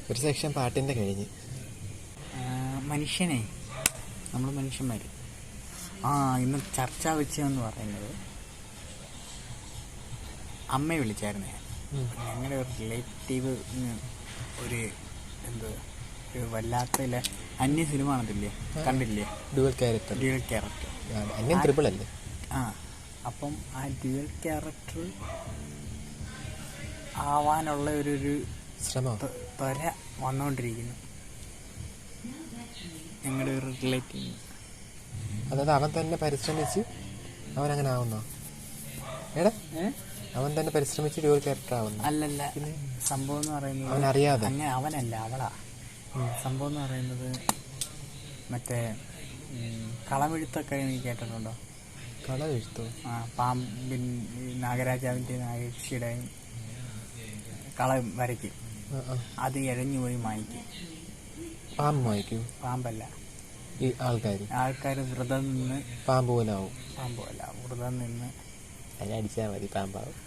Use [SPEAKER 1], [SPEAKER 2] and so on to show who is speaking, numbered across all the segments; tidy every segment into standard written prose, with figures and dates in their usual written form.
[SPEAKER 1] ഒരു സെക്ഷൻ പാട്ടിൻ്റെ കഴിഞ്ഞ്.
[SPEAKER 2] മനുഷ്യനെ നമ്മൾ മനുഷ്യന്മാർ ഇന്ന് ചർച്ചാ വിഷയമെന്ന് പറയുന്നത് അമ്മയെ വിളിച്ചായിരുന്നു ഞാൻ. ഞങ്ങളുടെ ഒരു റിലേറ്റീവ് ഒരു ഒരു വല്ലാത്ത അന്യ സിനിമ കാണത്തില്ലേ, കണ്ടില്ലേ?
[SPEAKER 1] Dual character. അന്യം ട്രിപ്പിൾ അല്ലേ?
[SPEAKER 2] അപ്പം ആ ഡ്യുവൽ ക്യാരക്ടർ ആവാനുള്ള ഒരു
[SPEAKER 1] ശ്രമം
[SPEAKER 2] ത്വര വന്നുകൊണ്ടിരിക്കുന്നു ഞങ്ങളുടെ ഒരു റിലേറ്റീവ്.
[SPEAKER 1] അതായത് അവൻ തന്നെ പരിശ്രമിച്ച് അവനങ്ങനെ ആവുന്നോ? എടാ അവൻ തന്നെ പരിശ്രമിച്ച് ഡ്യുവൽ ക്യാരക്ടർ ആവുന്നു?
[SPEAKER 2] അല്ലല്ല, സംഭവം എന്ന് പറയുന്നത്
[SPEAKER 1] അവനറിയാതെ.
[SPEAKER 2] അങ്ങനെ അവനല്ല, അവളാ. സംഭവം എന്ന് പറയുന്നത് മറ്റേ കളമെഴുത്തൊക്കെ നീ കേട്ടിട്ടുണ്ടോ?
[SPEAKER 1] കളമെഴുത്തോ?
[SPEAKER 2] പാമ്പിൻ നാഗരാജാവിൻ്റെ നാഗേക്ഷിയുടെയും കളം വരയ്ക്കും, അത് ഇഴഞ്ഞു പോയി മായ്ക്കും.
[SPEAKER 1] പാമ്പ് മായ്ക്കും?
[SPEAKER 2] പാമ്പല്ല,
[SPEAKER 1] ഈ ആൾക്കാർ
[SPEAKER 2] വ്രതം നിന്ന്
[SPEAKER 1] പാമ്പ് പോലെ ആവും.
[SPEAKER 2] പാമ്പല്ല, വ്രതം നിന്ന്
[SPEAKER 1] അടിച്ചാൽ മതി പാമ്പാവും.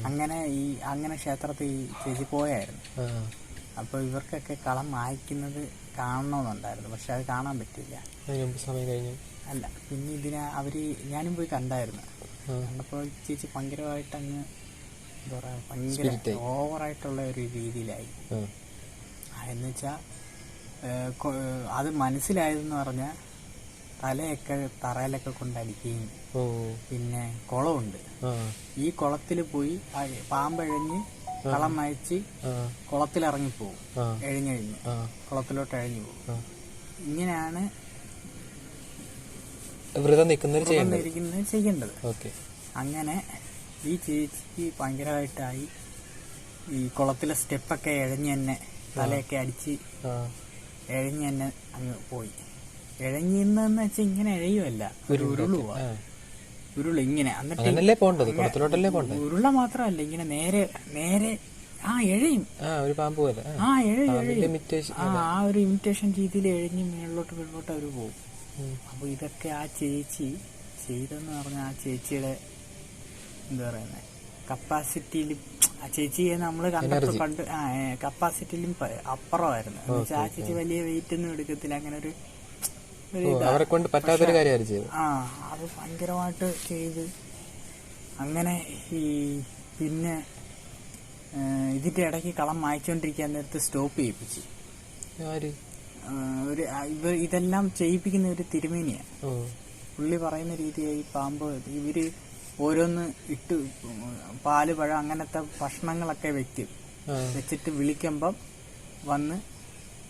[SPEAKER 2] അങ്ങനെ ക്ഷേത്രത്തിൽ ഈ ചേച്ചി പോയായിരുന്നു. അപ്പോൾ ഇവർക്കൊക്കെ കളം മായ്ക്കുന്നത് കാണണമെന്നുണ്ടായിരുന്നു, പക്ഷെ അത് കാണാൻ പറ്റില്ല.
[SPEAKER 1] സമയം കഴിഞ്ഞു.
[SPEAKER 2] അല്ല, പിന്നെ ഞാനും പോയി കണ്ടായിരുന്നു. കണ്ടപ്പോൾ ചേച്ചി ഭയങ്കരമായിട്ട് അങ്ങ് എന്താ പറയുക, ഭയങ്കര ഓവറായിട്ടുള്ള ഒരു രീതിയിലായി. എന്നുവെച്ചാൽ അത് മനസ്സിലായതെന്ന് പറഞ്ഞാൽ തലയൊക്കെ തറയിലൊക്കെ കൊണ്ടടിക്കുകയും, പിന്നെ കുളമുണ്ട്, ഈ കുളത്തിൽ പോയി പാമ്പഴഞ്ഞ് കളം മയച്ച് കുളത്തിലിറങ്ങിപ്പോവും, എഴിഞ്ഞഴിഞ്ഞ് കുളത്തിലോട്ട് എഴിഞ്ഞു പോകും. ഇങ്ങനെയാണ്
[SPEAKER 1] വ്രതം
[SPEAKER 2] ചെയ്യേണ്ടത്. അങ്ങനെ ഈ ചേച്ചിക്ക് ഭയങ്കരമായിട്ടായി. ഈ കുളത്തിലെ സ്റ്റെപ്പൊക്കെ എഴഞ്ഞ് തന്നെ തലയൊക്കെ അടിച്ച് എഴഞ്ഞ് തന്നെ അങ്ങ് പോയി. എഴഞ്ഞെന്ന് വെച്ചാൽ ഇങ്ങനെ എഴയുമല്ല, ഒരു ഉരുള് ഇങ്ങനെ. എന്നിട്ട് ഉരുള മാത്രമല്ല, ഇങ്ങനെ നേരെ എഴയും,
[SPEAKER 1] ഒരു പാമ്പ് പോലെ.
[SPEAKER 2] ആ ഒരു ഇമിറ്റേഷൻ രീതിയിൽ എഴഞ്ഞ് മേളിലോട്ട് അവര് പോകും. അപ്പൊ ഇതൊക്കെ ആ ചേച്ചി ചെയ്തെന്ന് പറഞ്ഞാൽ ആ ചേച്ചിയുടെ എന്താ പറയുന്നത് കപ്പാസിറ്റിയിലും, ആ ചേച്ചിയെ നമ്മൾ കണ്ട് കപ്പാസിറ്റിയിലും അപ്പുറമായിരുന്നു. ആ ചേച്ചി വലിയ വെയിറ്റ് ഒന്നും എടുക്കത്തില്ല, അങ്ങനെ ഒരു
[SPEAKER 1] അവരെ കൊണ്ട് പറ്റാത്തൊരു കാര്യം.
[SPEAKER 2] അത് ഭയങ്കരമായിട്ട് ചെയ്ത് അങ്ങനെ പിന്നെ ഇതിന്റെ ഇടയ്ക്ക് കളം മായ്ച്ചോണ്ടിരിക്കാൻ നേരത്ത് സ്റ്റോപ്പ് ചെയ്യിപ്പിച്ചു. ഇതെല്ലാം ചെയ്യിപ്പിക്കുന്ന ഒരു തിരുമേനിയാണ്. പുള്ളി പറയുന്ന രീതിയായി പാമ്പ് ഇവര് ഓരോന്ന് ഇട്ട് പാല്, പഴം അങ്ങനത്തെ ഭക്ഷണങ്ങളൊക്കെ വെച്ചിട്ട് വിളിക്കുമ്പം വന്ന്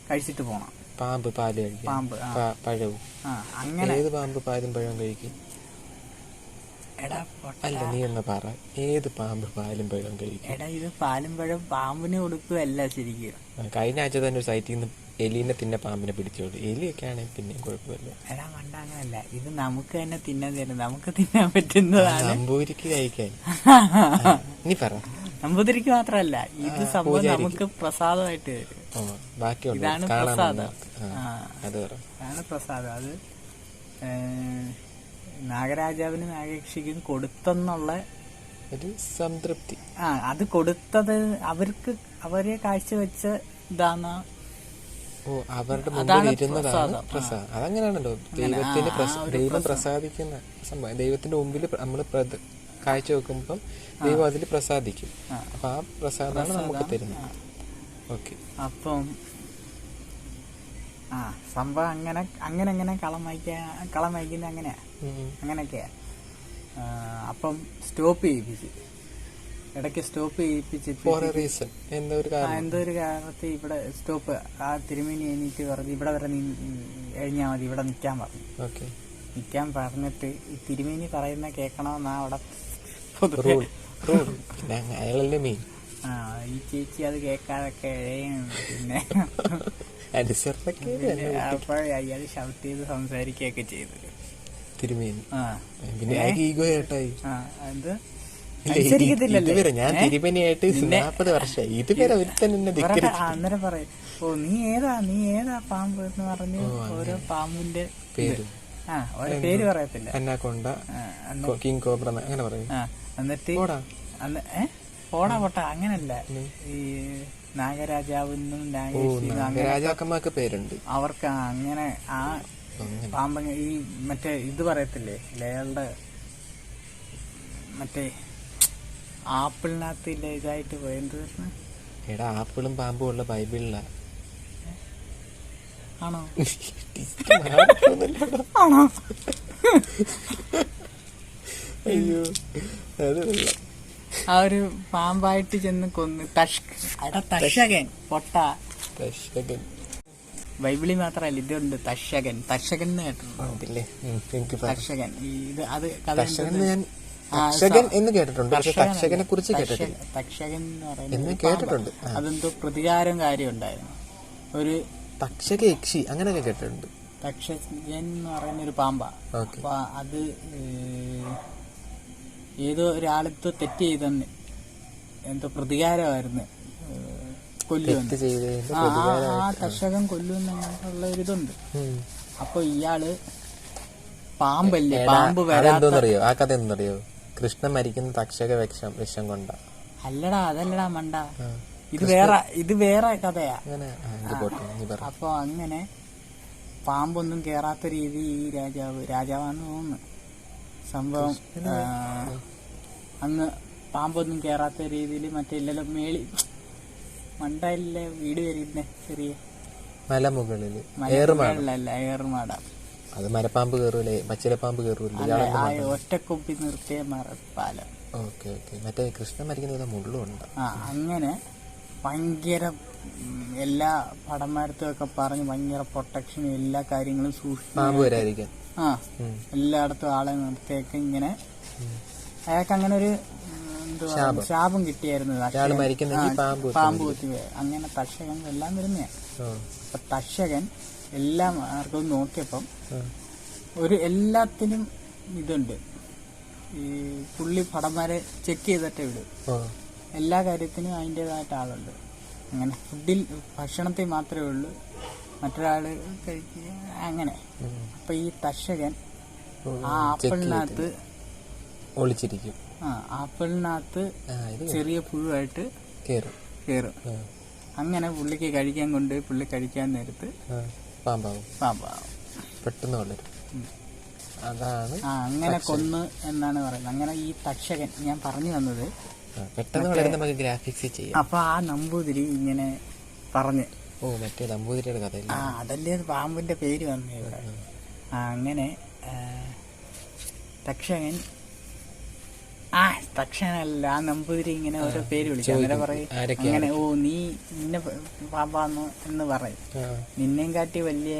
[SPEAKER 2] കഴിച്ചിട്ട് പോണം.
[SPEAKER 1] പാമ്പ് പാല് കഴിക്കും, പാമ്പ് പഴവും. അങ്ങനെ ഏത് പാമ്പ് പാലും പഴവും കഴിക്കും? അല്ല, നീ ഒന്ന് പറ, ഏത് പാമ്പ് പാലും പഴവും കഴിക്കും?
[SPEAKER 2] എടാ, ഇത് പാലും പഴം പാമ്പിന് കൊടുക്കുകയല്ല ശരിക്കും.
[SPEAKER 1] കഴിഞ്ഞ ആഴ്ച തന്നെ ഒരു സൈറ്റിൽ നിന്ന് എലീനെ തിന്നെ പാമ്പിനെ പിടിച്ചോളൂ. എലിയൊക്കെ ആണെങ്കിൽ പിന്നെയും കുഴപ്പമില്ല.
[SPEAKER 2] എടാ പണ്ട് അങ്ങനല്ല, ഇത് നമുക്ക് തന്നെ തിന്നാൻ തരും, നമുക്ക് തിന്നാൻ പറ്റുന്നതാണ്.
[SPEAKER 1] നമ്പൂതിരിക്ക് കഴിക്കാൻ. നീ പറ.
[SPEAKER 2] നമ്പൂതിരിക്ക് മാത്രമല്ല, ഇത് സംഭവം നമുക്ക് പ്രസാദമായിട്ട് തരും. ഇതാണ് പ്രസാദം. അതാണ് പ്രസാദം. അത് നാഗരാജാവിനും നാഗേക്ഷിക്കും കൊടുത്തെന്നുള്ള
[SPEAKER 1] ഒരു സംതൃപ്തി.
[SPEAKER 2] അത് കൊടുത്തത് അവരെ കാഴ്ചവെച്ച ഇതാണ്.
[SPEAKER 1] അവരുടെ മുമ്പിൽ ഇരുന്നതാണ് പ്രസാദം. അതങ്ങനെയാണല്ലോ ദൈവം പ്രസാദിക്കുന്ന സംഭവം. ദൈവത്തിന്റെ മുമ്പിൽ നമ്മൾ കാഴ്ച വെക്കുമ്പം ദൈവം അതിൽ പ്രസാദിക്കും. അപ്പൊ ആ പ്രസാദമാണ് നമുക്ക് തരുന്നത്.
[SPEAKER 2] അപ്പം സംഭവം അങ്ങനെ കളം വയ്ക്കുന്ന അങ്ങനെയൊക്കെയാ. അപ്പം സ്റ്റോപ്പ് ചെയ്യിപ്പിച്ച്, ഇടയ്ക്ക് സ്റ്റോപ്പ് ചെയ്യിപ്പിച്ചിട്ട് എന്തോ ഒരു കാരണത്തിൽ ഇവിടെ സ്റ്റോപ്പ്. ആ തിരുമേനി എണീറ്റ് പറഞ്ഞു ഇവിടെ വരെ നീ എഴിഞ്ഞാൽ മതി, ഇവിടെ നിൽക്കാൻ പറഞ്ഞു. നിൽക്കാൻ പറഞ്ഞിട്ട് ഈ തിരുമേനി പറയുന്ന കേൾക്കണമെന്നാ അവിടെ പൊതുവെ. ഈ ചേച്ചി അത് കേൾക്കാതൊക്കെ എഴയും. പിന്നെ അപ്പോൾ അയാൾ ഷൗട്ട് ചെയ്ത് സംസാരിക്കുകയൊക്കെ ചെയ്തു തിരുമേനി. അന്നേരം പറയും, നീ ഏതാ പാമ്പ് എന്ന് പറഞ്ഞ് ഓരോ പാമ്പിന്റെ ഓരോ പേര് പറയത്തില്ല.
[SPEAKER 1] കിങ് കോബ്ര അങ്ങനെ പറയും.
[SPEAKER 2] എന്നിട്ട് പോടാ പൊട്ട അങ്ങനല്ല. ഈ നാഗരാജാവെന്നും
[SPEAKER 1] രാജാക്കന്മാർക്ക് പേരുണ്ട്
[SPEAKER 2] അവർക്ക്. അങ്ങനെ ആ പാമ്പ ഈ മറ്റേ ഇത് പറയത്തില്ലേ ലേകളുടെ മറ്റേ ആപ്പിളിനകത്ത് ഇതായിട്ട് പോയത്.
[SPEAKER 1] എടാ ആപ്പിളും പാമ്പും ഉള്ള ബൈബിളിലാ.
[SPEAKER 2] ആണോ? ആണോ?
[SPEAKER 1] അയ്യോ അത്
[SPEAKER 2] ആ ഒരു പാമ്പായിട്ട് ചെന്ന് കൊന്ന് തക്ഷകൻ പൊട്ട.
[SPEAKER 1] തക്ഷകൻ
[SPEAKER 2] ബൈബിളിൽ മാത്രല്ല ഇതുണ്ട്. തക്ഷകൻ എന്ന് കേട്ടിട്ടുണ്ടോ? തക്ഷകൻ ഇത് അത്
[SPEAKER 1] തക്ഷകൻ എന്ന് കേട്ടിട്ടുണ്ട്, പക്ഷെ തക്ഷകനെ കുറിച്ച് കേട്ടിട്ടില്ല.
[SPEAKER 2] തക്ഷകൻ എന്ന് പറയുന്നത് കേട്ടിട്ടുണ്ട്. അതെന്തോ പ്രതികാരം കാര്യം ഉണ്ടായിരുന്നു. ഒരു
[SPEAKER 1] തക്ഷക യക്ഷി അങ്ങനെയൊക്കെ കേട്ടിട്ടുണ്ട്.
[SPEAKER 2] തക്ഷകൻ എന്ന് പറയുന്ന ഒരു പാമ്പാ. അപ്പൊ അത് ഏതോ ഒരാളത്ത് തെറ്റ് ചെയ്തെന്ന് എന്തോ പ്രതികാരമായിരുന്നു, കൊല്ലുമെന്ന്. ആ തക്ഷകൻ കൊല്ലുമെന്നുള്ള ഒരിതുണ്ട്. അപ്പൊ ഇയാള് പാമ്പല്ലേ, പാമ്പ്
[SPEAKER 1] വരാന്തറിയോ? ആ കഥ എന്തറിയോ? കൃഷ്ണൻ മരിക്കുന്ന തക്ഷക വിഷം കൊണ്ട.
[SPEAKER 2] അല്ലടാ, അതല്ലടാ മണ്ട, ഇത് വേറെ കഥയാ. അപ്പൊ അങ്ങനെ പാമ്പൊന്നും കേറാത്ത രീതി ഈ രാജാവാന്ന് തോന്നുന്നു സംഭവം. അങ്ങ് പാമ്പൊന്നും കേറാത്ത രീതിയിൽ മറ്റേ ഇല്ലല്ലോ മേളി മണ്ടയിലെ വീട് വരുന്നേ ചെറിയ
[SPEAKER 1] മലമുകളില്
[SPEAKER 2] ഏറുമാട.
[SPEAKER 1] അത് മരപ്പാമ്പ് കയറൂലേ, പച്ചിലപ്പാമ്പ് കയറൂലേ?
[SPEAKER 2] ഒറ്റക്കൊപ്പി നിർത്തിയ മരപ്പാലം.
[SPEAKER 1] Okay okay. മറ്റേ കൃഷ്ണൻ മരിക്കുന്ന മുള്ളുണ്ട്.
[SPEAKER 2] അങ്ങനെ ഭയങ്കര എല്ലാ പടന്മാരത്തും ഒക്കെ പറഞ്ഞ് ഭയങ്കര പ്രൊട്ടക്ഷനും എല്ലാ കാര്യങ്ങളും
[SPEAKER 1] സൂക്ഷിക്കും.
[SPEAKER 2] എല്ലായിടത്തും ആളെ നിർത്തിയൊക്കെ ഇങ്ങനെ അയാൾക്ക് അങ്ങനെ ഒരു ശാപം കിട്ടിയായിരുന്നു. പാമ്പ് കുത്തിവേ അങ്ങനെ തക്ഷകൻ എല്ലാം വരുന്നയാ. അപ്പൊ തക്ഷകൻ എല്ലാം ആർക്കും നോക്കിയപ്പം ഒരു എല്ലാത്തിനും ഇതുണ്ട്. ഈ പുള്ളി പടന്മാരെ ചെക്ക് ചെയ്തിട്ടേ വിടും. എല്ലാ കാര്യത്തിനും അതിൻ്റെതായിട്ട് ആളുണ്ട്. അങ്ങനെ ഭക്ഷണത്തിൽ മാത്രമേ ഉള്ളൂ മറ്റൊരാള് കഴിക്കുക അങ്ങനെ. അപ്പൊ ഈ തക്ഷകൻ ആ ആപ്പിളിനകത്ത്
[SPEAKER 1] ഒളിച്ചിരിക്കും.
[SPEAKER 2] ആപ്പിളിനകത്ത് ചെറിയ പുഴുവായിട്ട് കേറും. അങ്ങനെ പുള്ളിക്ക് കഴിക്കാൻ കൊണ്ട് പുള്ളി കഴിക്കാൻ നേരത്ത് പാമ്പാവും.
[SPEAKER 1] പെട്ടെന്ന് വളരും. അതാണ്
[SPEAKER 2] അങ്ങനെ കൊന്ന് എന്നാണ് പറയുന്നത്. അങ്ങനെ ഈ തക്ഷകൻ ഞാൻ പറഞ്ഞു വന്നത്
[SPEAKER 1] പെട്ടെന്ന് വളരുന്ന നമുക്ക് ഗ്രാഫിക്സ് ചെയ്യാം.
[SPEAKER 2] അപ്പൊ ആ നമ്പൂതിരി ഇങ്ങനെ പറഞ്ഞ്
[SPEAKER 1] മറ്റേ നമ്പൂതിരിയുടെ കഥ
[SPEAKER 2] അതല്ലേ പാമ്പിന്റെ പേര് വന്നേ ഇവിടെ. അങ്ങനെ തക്ഷനല്ല ആ നമ്പൂതിരി ഇങ്ങനെ ഓരോ പേര് വിളിക്കും. അങ്ങനെ പറയും അങ്ങനെ നീ നിന്നെ പാമ്പാന്ന് എന്ന് പറയും. നിന്നെയും കാട്ടി വലിയ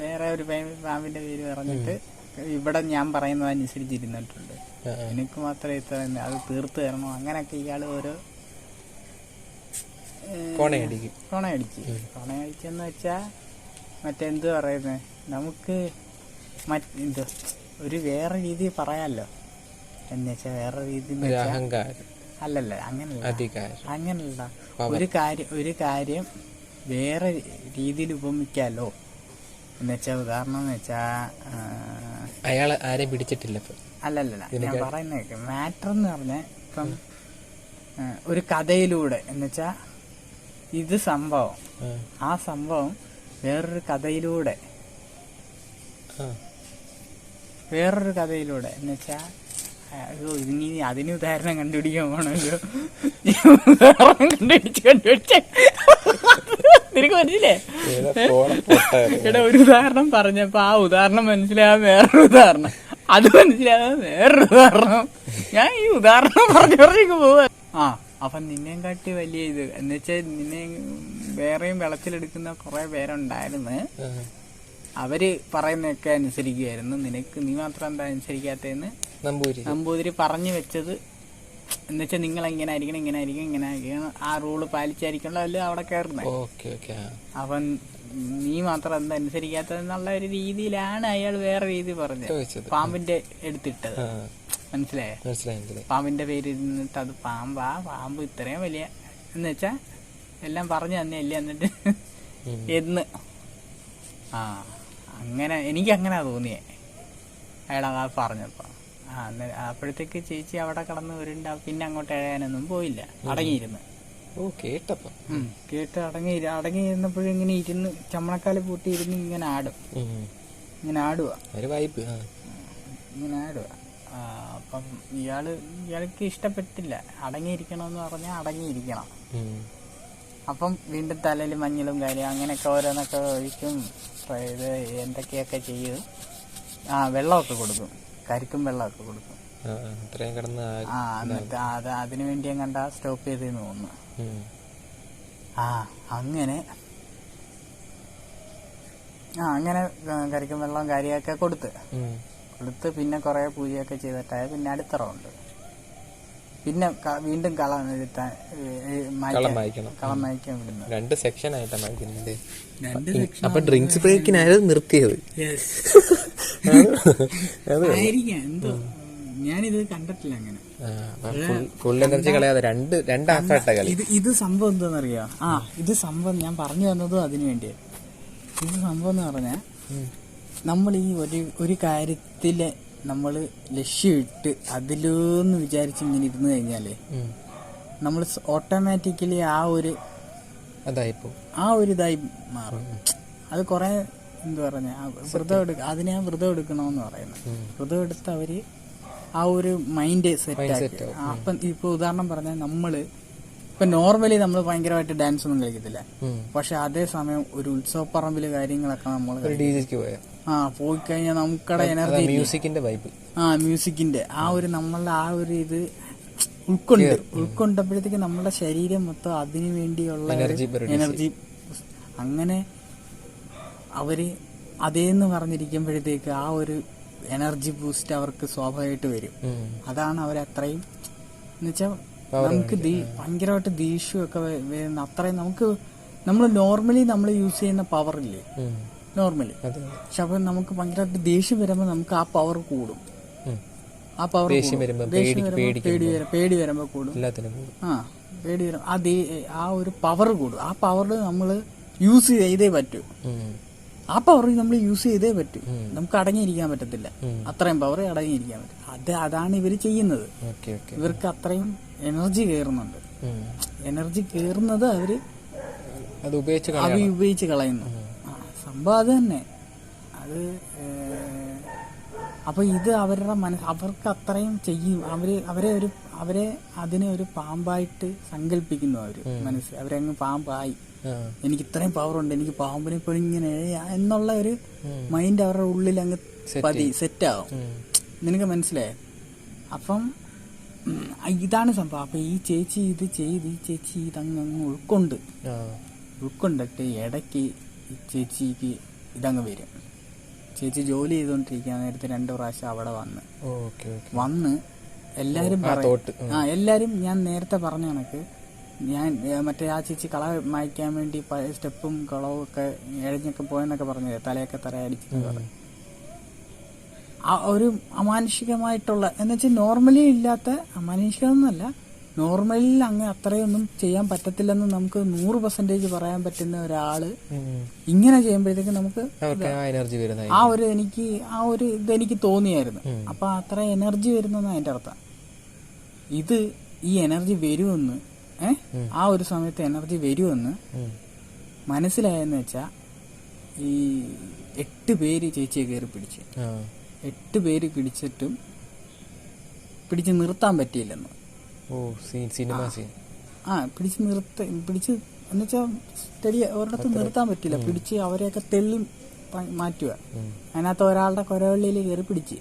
[SPEAKER 2] വേറെ ഒരു പാമ്പിന്റെ പേര് പറഞ്ഞിട്ട് ഇവിടെ ഞാൻ പറയുന്നത് അനുസരിച്ചിരുന്നിട്ടുണ്ട്. എനിക്ക് മാത്രമേ ഇത്ര അത് തീർത്ത് തരണോ അങ്ങനെയൊക്കെ ഇയാള് ഓരോ കൊണയടിച്ചെന്ന് വെച്ചാ മറ്റെന്ത് പറയുന്നത് നമുക്ക് ഒരു വേറെ രീതി പറയാലോ. എന്നുവെച്ചാ വേറെ രീതി അല്ലല്ല, അങ്ങനല്ല. ഒരു കാര്യം വേറെ രീതിയിൽ ഉപമിക്കാലോ. എന്നുവെച്ചാ ഉദാഹരണം എന്ന് വെച്ചാ
[SPEAKER 1] അയാളെ ആരെയും പിടിച്ചിട്ടില്ല.
[SPEAKER 2] അല്ലല്ല, ഞാൻ പറയുന്ന മാറ്റർ എന്ന് പറഞ്ഞ ഇപ്പം ഒരു കഥയിലൂടെ എന്നുവെച്ചാ ഇത് സംഭവം, ആ സംഭവം വേറൊരു കഥയിലൂടെ എന്നുവെച്ചാ ഇനി അതിന് ഉദാഹരണം കണ്ടുപിടിക്കാൻ പോണല്ലോ. കണ്ടുപിടിച്ച നിനക്ക് മനസ്സിലേ? ഇവിടെ ഒരു ഉദാഹരണം പറഞ്ഞപ്പോ ആ ഉദാഹരണം മനസ്സിലാകാൻ വേറൊരു ഉദാഹരണം, അത് മനസ്സിലാകാൻ വേറൊരു ഉദാഹരണം. ഞാൻ ഈ ഉദാഹരണം പറഞ്ഞു പോവാ. അപ്പൊ നിന്നെയും കാട്ടി വലിയ ഇത് എന്നുവെച്ചാ നിന്നെ വേറെയും വെള്ളത്തിലെടുക്കുന്ന കുറെ പേരുണ്ടായിരുന്നു. അവര് പറയുന്നതൊക്കെ അനുസരിക്കുമായിരുന്നു. നീ മാത്രം എന്താ അനുസരിക്കാത്തതെന്ന് നമ്പൂതിരി പറഞ്ഞു വെച്ചത്. എന്നുവെച്ചാൽ നിങ്ങൾ ഇങ്ങനെ ആയിരിക്കണം ആ റൂള് പാലിച്ചായിരിക്കണല്ലോ അല്ല അവിടെ കയറുന്നത്. അവൻ നീ മാത്രം എന്താ അനുസരിക്കാത്തതെന്നുള്ള ഒരു രീതിയിലാണ് അയാൾ വേറെ രീതി പറഞ്ഞത്. പാമ്പിന്റെ എടുത്തിട്ടത് മനസ്സിലായോ? പാമ്പിന്റെ പേര് ഇരുന്നിട്ട് അത് പാമ്പ് ഇത്രയും വലിയ എന്ന് വെച്ചാ എല്ലാം പറഞ്ഞു തന്നെയല്ലേ. എന്നിട്ട് എന്ന് അങ്ങനെ എനിക്ക് അങ്ങനെ തോന്നിയേ അയാൾ പറഞ്ഞപ്പോ. അപ്പോഴത്തേക്ക് ചേച്ചി അവിടെ കിടന്ന് ഉരുണ്ട പിന്നെ അങ്ങോട്ട് എഴയാനൊന്നും പോയില്ല, അടങ്ങിയിരുന്നു.
[SPEAKER 1] ഓ കേട്ടപ്പോ
[SPEAKER 2] കേട്ട് അടങ്ങിയിരുന്നപ്പോഴും ഇങ്ങനെ ഇരുന്ന് ചമ്മണക്കാല് പൂട്ടി ഇരുന്ന് ഇങ്ങനെ ആടും, ഇങ്ങനെ ആടുക, ഇങ്ങനെ ആടുക. അപ്പം ഇയാൾക്ക് ഇഷ്ടപ്പെട്ടില്ല, അടങ്ങിയിരിക്കണമെന്ന് പറഞ്ഞാൽ അടങ്ങിയിരിക്കണം. അപ്പം വീണ്ടും തലയിൽ മഞ്ഞളും കാര്യം അങ്ങനെയൊക്കെ ഓരോന്നൊക്കെ ഒഴിക്കും, ഇത് എന്തൊക്കെയൊക്കെ ചെയ്യും. വെള്ളമൊക്കെ കൊടുക്കും, കരിക്കും വെള്ളമൊക്കെ കൊടുക്കും. എന്നിട്ട് അതിനു വേണ്ടി കണ്ട സ്റ്റോപ്പ് ചെയ്തെന്ന് തോന്നുന്നു. അങ്ങനെ കരിക്കും വെള്ളവും കാര്യമൊക്കെ കൊടുത്ത് പിന്നെ കുറെ പൂജയൊക്കെ ചെയ്തിട്ടായ പിന്നെ അടുത്ത റൗണ്ട് പിന്നെ വീണ്ടും കളം മായ്ക്കാൻ വിടുന്നു.
[SPEAKER 1] 2 സെക്ഷൻ ആയിട്ടാണ്. അപ്പൊ ഡ്രിങ്ക്സ് ബ്രേക്കിനായിരുന്നു നിർത്തിയത്.
[SPEAKER 2] എന്തോ ഞാനിത് കണ്ടിട്ടില്ല അങ്ങനെ.
[SPEAKER 1] ഫുൾ എനർജി കളയാതെ രണ്ട് ഹാഫായിട്ടാ കളി.
[SPEAKER 2] ഇത് സംഭവം എന്താണെന്നറിയോ? ഇത് സംഭവം ഞാൻ പറഞ്ഞു വന്നതും അതിനു വേണ്ടിയാണ്. ഇത് സംഭവം എന്ന് പറഞ്ഞാൽ നമ്മൾ ഈ ഒരു കാര്യത്തില് നമ്മള് ലക്ഷ്യമിട്ട് അതിലൊന്ന് വിചാരിച്ച് ഇങ്ങനെ ഇരുന്ന് കഴിഞ്ഞാലേ നമ്മൾ ഓട്ടോമാറ്റിക്കലി ഇതായി മാറും. അത് കുറെ എന്താ പറഞ്ഞ അതിനെ വ്രതം എടുക്കണമെന്ന് പറയുന്നത്. വ്രതം എടുത്ത് അവര് ആ ഒരു മൈൻഡ് സെറ്റ് ആക്കി. അപ്പം ഇപ്പൊ ഉദാഹരണം പറഞ്ഞാൽ നമ്മള് ഇപ്പൊ നോർമലി നമ്മൾ ഭയങ്കരമായിട്ട് ഡാൻസ് ഒന്നും കളിക്കത്തില്ല, പക്ഷെ അതേ സമയം ഒരു ഉത്സവപ്പറമ്പില് കാര്യങ്ങളൊക്കെ നമ്മൾ പോയി കഴിഞ്ഞാൽ നമുക്കടെ എനർജി മ്യൂസിക്കിന്റെ നമ്മളുടെ ഇത് ഉൾക്കൊണ്ടപ്പോഴത്തേക്ക് നമ്മുടെ ശരീരം മൊത്തം അതിനു വേണ്ടിയുള്ള എനർജി. അങ്ങനെ അവര് അതേന്ന് പറഞ്ഞിരിക്കുമ്പോഴത്തേക്ക് ആ ഒരു എനർജി ബൂസ്റ്റ് അവർക്ക് സ്വാഭാവികമായിട്ട് വരും. അതാണ് അവരത്രയും എന്നുവെച്ചാൽ നമുക്ക് ഭയങ്കരമായിട്ട് ദേഷ്യമൊക്കെ വരുന്ന അത്രയും നമ്മൾ നോർമലി നമ്മൾ യൂസ് ചെയ്യുന്ന പവർ ഇല്ലേ നോർമലി, പക്ഷെ അപ്പൊ നമുക്ക് ഭയങ്കരമായിട്ട് ദേഷ്യം വരുമ്പോ നമുക്ക് ആ പവർ കൂടും. ആ പവർ പേടി വരുമ്പോ കൂടും. പേടി വരും, ആ ഒരു പവർ കൂടും. ആ പവർ നമ്മൾ യൂസ് ചെയ്തേ പറ്റൂ. ആ പവർ നമ്മൾ യൂസ് ചെയ്തേ പറ്റൂ. നമുക്ക് അടങ്ങിയിരിക്കാൻ പറ്റത്തില്ല, അത്രയും പവർ അടങ്ങിയിരിക്കാൻ പറ്റും. അതാണ് ഇവര് ചെയ്യുന്നത്. ഇവർക്ക് അത്രയും എനർജി കയറുന്നുണ്ട്. എനർജി കയറുന്നത് അവര് ഉപയോഗിച്ച് കളയുന്നു. സംഭവം അത് തന്നെ. അപ്പൊ ഇത് അവരുടെ അവർക്ക് അത്രയും ചെയ്യും. അവരെ അതിനെ ഒരു പാമ്പായിട്ട് സങ്കല്പിക്കുന്നു. അവരങ്ങ് പാമ്പായി, എനിക്ക് ഇത്രയും പവർ ഉണ്ട്, എനിക്ക് പാമ്പിനെ ഇപ്പോൾ ഇങ്ങനെ എന്നുള്ള ഒരു മൈൻഡ് അവരുടെ ഉള്ളിൽ അങ്ങ് സെറ്റാവും. നിനക്ക് മനസ്സിലായോ? അപ്പം ഇതാണ് സംഭവം. അപ്പൊ ഈ ചേച്ചി ഇത് ചെയ്ത് ഇതങ്ങ് ഉൾക്കൊണ്ടിട്ട് ഇടയ്ക്ക് ഈ ചേച്ചിക്ക് ഇതങ്ങ് വരും. ചേച്ചി ജോലി ചെയ്തോണ്ടിരിക്കാൻ നേരത്തെ 2 പ്രാവശ്യം അവിടെ വന്ന് എല്ലാരും ഞാൻ നേരത്തെ പറഞ്ഞ കണക്ക് ഞാൻ മറ്റേ ആ ചേച്ചി കള മായ്ക്കാൻ വേണ്ടി സ്റ്റെപ്പും കളവും ഒക്കെ എഴഞ്ഞൊക്കെ പോയെന്നൊക്കെ പറഞ്ഞത്, തലയൊക്കെ തറയടിച്ചെന്ന് പറഞ്ഞു. ഒരു അമാനുഷികമായിട്ടുള്ള എന്നുവെച്ചാൽ നോർമലി ഇല്ലാത്ത, അമാനുഷികമൊന്നുമല്ല, നോർമലിൽ അങ്ങ് അത്രയൊന്നും ചെയ്യാൻ പറ്റത്തില്ലെന്ന് നമുക്ക് 100% പറയാൻ പറ്റുന്ന ഒരാള് ഇങ്ങനെ ചെയ്യുമ്പോഴത്തേക്ക് നമുക്ക് ഇതെനിക്ക് തോന്നിയായിരുന്നു. അപ്പൊ അത്ര എനർജി വരുന്നെന്ന് അതിന്റെ അർത്ഥം. ഈ എനർജി വരുമെന്ന് ആ ഒരു സമയത്ത് എനർജി വരുമെന്ന് മനസ്സിലായെന്ന് വെച്ചാ ഈ 8 പേര് ചേച്ചിയെ കയറി പിടിച്ച് 8 പേര് പിടിച്ചിട്ടും പിടിച്ച് നിർത്താൻ പറ്റിയില്ലെന്ന്. പിടിച്ച് എന്നുവെച്ചാ ഒരിടത്ത് നിർത്താൻ പറ്റില്ല. പിടിച്ച് അവരെയൊക്കെ തെള്ളി മാറ്റുക. അതിനകത്ത് ഒരാളുടെ കൊരവള്ളിയിൽ കയറി പിടിച്ച്.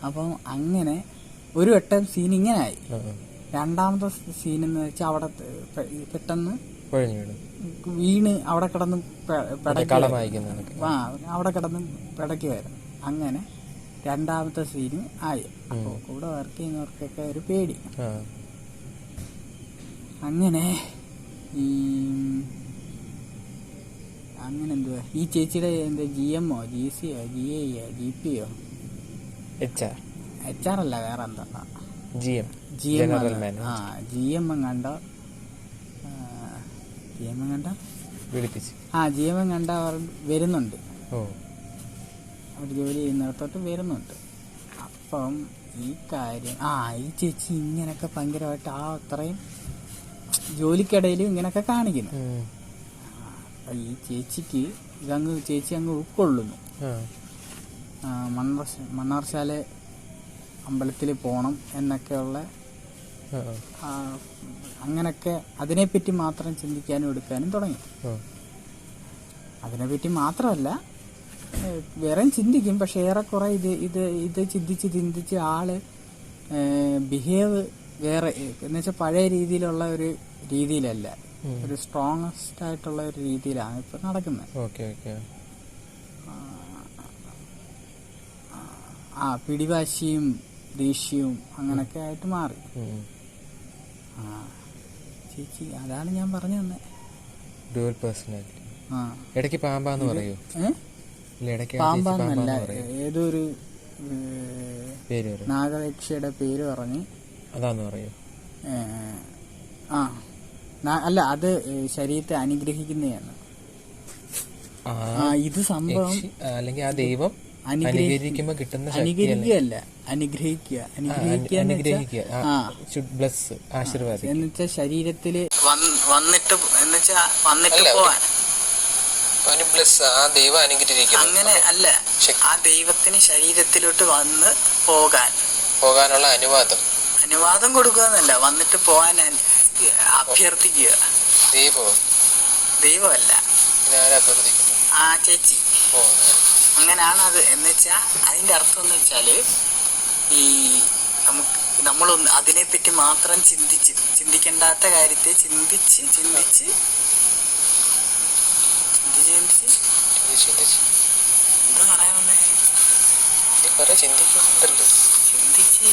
[SPEAKER 2] അപ്പം അങ്ങനെ ഒരു വട്ടം സീൻ ഇങ്ങനെ ആയി. രണ്ടാമത്തെ സീൻ എന്ന് വെച്ചാൽ അവിടെ പെട്ടെന്ന് വീണ് അവിടെ കിടന്ന് അവിടെ കിടന്ന് പിടയ്ക്കുമായിരുന്നു. അങ്ങനെ രണ്ടാമത്തെ സീന് ആയി. അപ്പൊ കൂടെ വർക്ക് ചെയ്യുന്നവർക്കൊക്കെ ഒരു പേടി. അങ്ങനെ എന്തുവാ ഈ ചേച്ചിയുടെ GM-ഓ GC-യോ GA-യോ GP-യോ HR അല്ല വേറെ എന്താ GM കണ്ട അവർ വരുന്നുണ്ട്. അവർ ജോലി ചെയ്യുന്നിടത്തോട്ട് വരുന്നുണ്ട്. അപ്പം ഈ കാര്യം ഈ ചേച്ചി ഇങ്ങനെയൊക്കെ ഭയങ്കരമായിട്ട് അത്രയും ജോലിക്കിടയിലും ഇങ്ങനെയൊക്കെ കാണിക്കുന്നു. അപ്പം ഈ ചേച്ചി അങ്ങ് ഉൾക്കൊള്ളുന്നു. മണ്ണാർശാല അമ്പലത്തിൽ പോകണം എന്നൊക്കെയുള്ള അങ്ങനെയൊക്കെ അതിനെപ്പറ്റി മാത്രം ചിന്തിക്കാനും എടുക്കാനും തുടങ്ങി. അതിനെപ്പറ്റി മാത്രമല്ല, വേറെയും ചിന്തിക്കും. പക്ഷെ ഏറെക്കുറെ ഇത് ചിന്തിച്ച് ആള് ബിഹേവ് വേറെ എന്നുവെച്ചാൽ പഴയ രീതിയിലുള്ള ഒരു രീതിയിലല്ല, ഒരു സ്ട്രോങ്സ്റ്റ് ആയിട്ടുള്ള ഒരു രീതിയിലാണ് ഇപ്പൊ നടക്കുന്നത്. പിടിവാശിയും ദേഷ്യവും അങ്ങനൊക്കെ ആയിട്ട് മാറി. ചേച്ചി അതാണ് ഞാൻ പറഞ്ഞു തന്നെ.
[SPEAKER 1] Dual personality. ഇടയ്ക്ക് പാമ്പാന്ന് പറയൂ.
[SPEAKER 2] പാമ്പാന്നല്ല, ഏതൊരു നാഗരക്ഷയുടെ പേര് പറഞ്ഞ്
[SPEAKER 1] അതാന്ന് പറയൂ.
[SPEAKER 2] അല്ല, അത് ശരീരത്തെ അനുഗ്രഹിക്കുന്നതാണ്. ഇത് സംഭവം
[SPEAKER 1] അല്ലെങ്കിൽ ആ ദൈവം അനുഗ്രഹിക്കുമ്പോ കിട്ടുന്ന
[SPEAKER 2] അനുഗ്രഹിക്കുകയല്ല, അനുഗ്രഹിക്കുക
[SPEAKER 1] ആശീർവാദം
[SPEAKER 2] എന്നുവെച്ചാൽ ശരീരത്തില് വന്നിട്ട് പോവാൻ അങ്ങനെ അല്ല, ആ ദൈവത്തിന് ശരീരത്തിലോട്ട് വന്ന് പോകാനുള്ള അനുവാദം കൊടുക്കുകയെന്നല്ല, വന്നിട്ട് പോകാൻ അഭ്യർത്ഥിക്കുക. ദൈവമല്ല, ആ ചേച്ചി. അങ്ങനെയാണ് അത്. എന്നുവെച്ചാ അതിന്റെ അർത്ഥം എന്ന് വെച്ചാല് ഈ നമ്മളൊന്ന് അതിനെപ്പറ്റി മാത്രം ചിന്തിക്കേണ്ടാത്ത കാര്യത്തെ ചിന്തിച്ച് എന്താ പറയാൻ വന്നേ? ചിന്തിച്ച്